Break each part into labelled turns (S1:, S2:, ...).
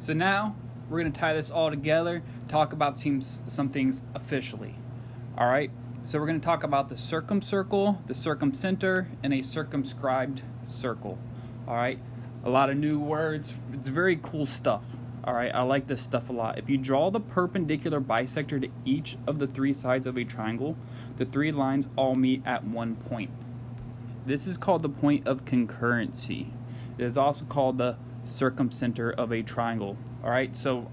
S1: So now we're going to tie this all together, talk about some things officially. All right, so we're going to talk about the circumcircle, the circumcenter, and a circumscribed circle. All right, a lot of new words. It's very cool stuff. All right, I like this stuff a lot. If you draw the perpendicular bisector to each of the three sides of a triangle, the three lines all meet at one point. This is called the point of concurrency. It is also called the circumcenter of a triangle. All right, so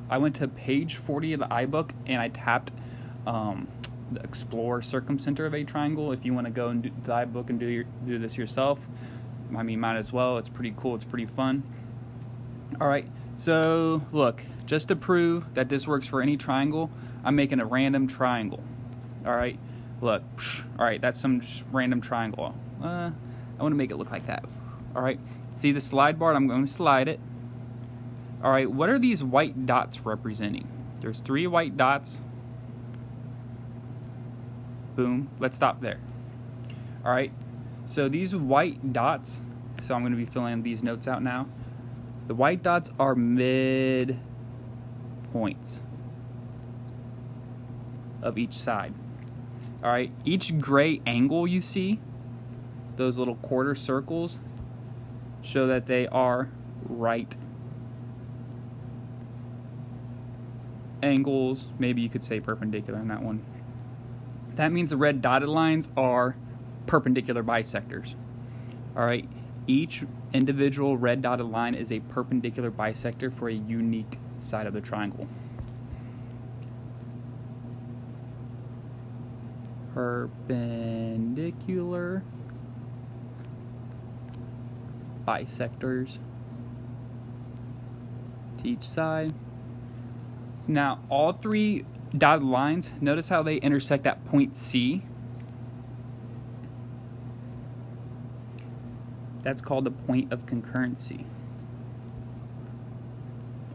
S1: I went to page 40 of the iBook and I tapped the explore circumcenter of a triangle. If you want to go and do the iBook and do this yourself, I mean, might as well. It's pretty cool. It's pretty fun. All right, so look, just to prove that this works for any triangle, I'm making a random triangle. All right, look, all right, that's some random triangle. I want to make it look like that. All right, see the slide bar? I'm going to slide it. All right, what are these white dots representing? There's 3 white dots. Boom, let's stop there. All right, so these white dots, so I'm going to be filling these notes out now. The white dots are mid points of each side. All right, each gray angle you see, those little quarter circles, show that they are right angles. Maybe you could say perpendicular in that one. That means the red dotted lines are perpendicular bisectors. All right, each individual red dotted line is a perpendicular bisector for a unique side of the triangle. Perpendicular bisectors to each side. Now, all 3 dotted lines, notice how they intersect at point C. That's called the point of concurrency.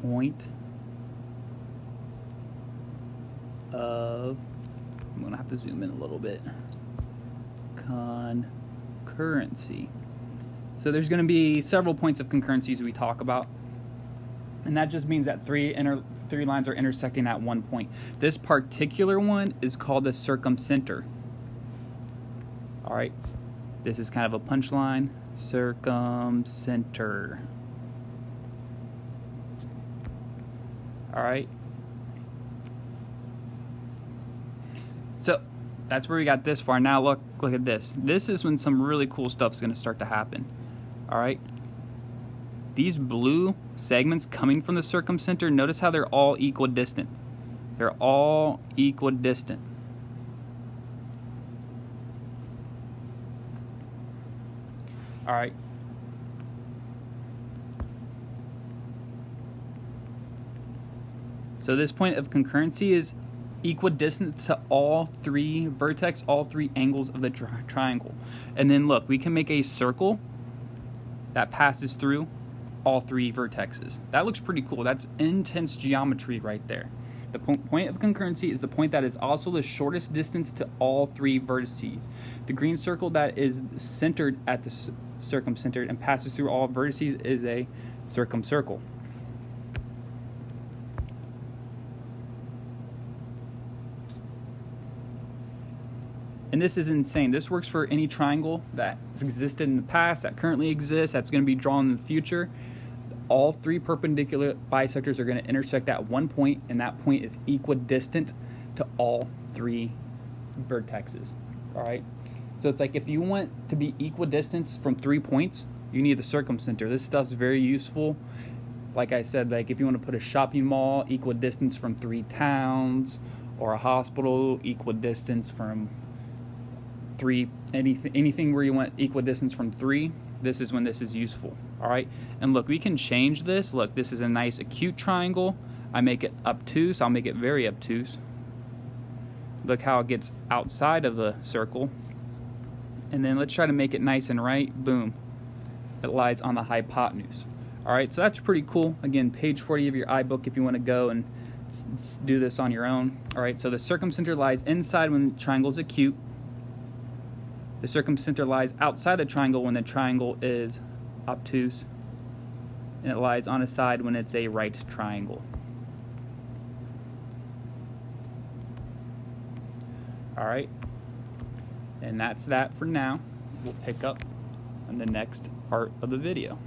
S1: Point of, I'm going to have to zoom in a little bit, concurrency. So there's going to be several points of concurrencies we talk about. And that just means that 3 lines are intersecting at one point. This particular one is called the circumcenter. All right, this is kind of a punchline. Circumcenter. All right. So that's where we got this far. Now look at this. This is when some really cool stuff is going to start to happen. All right. These blue segments coming from the circumcenter, notice how they're all equidistant. They're all equidistant. All right. So this point of concurrency is equidistant to all 3 vertex, all 3 angles of the triangle. And then look, we can make a circle that passes through all 3 vertexes. That looks pretty cool. That's intense geometry right there. The point of concurrency is the point that is also the shortest distance to all 3 vertices. The green circle that is centered at the circumcenter and passes through all vertices is a circumcircle. And this is insane. This works for any triangle that's existed in the past, that currently exists, that's going to be drawn in the future. All 3 perpendicular bisectors are going to intersect at one point, and that point is equidistant to all 3 vertexes. All right? So it's like if you want to be equidistant from 3 points, you need the circumcenter. This stuff's very useful. Like I said, like if you want to put a shopping mall, equidistance from 3 towns, or a hospital, equidistance from 3, anything where you want equidistance from 3, this is when this is useful. All right, and look, we can change this. Look, this is a nice acute triangle. I make it obtuse. I'll make it very obtuse. Look how it gets outside of the circle. And then let's try to make it nice and right. Boom, it lies on the hypotenuse. All right, so that's pretty cool. Again, page 40 of your iBook if you want to go and do this on your own. All right, so the circumcenter lies inside when the triangle is acute. The circumcenter lies outside the triangle when the triangle is obtuse. and it lies on its side when it's a right triangle. Alright, and that's that for now. We'll pick up on the next part of the video.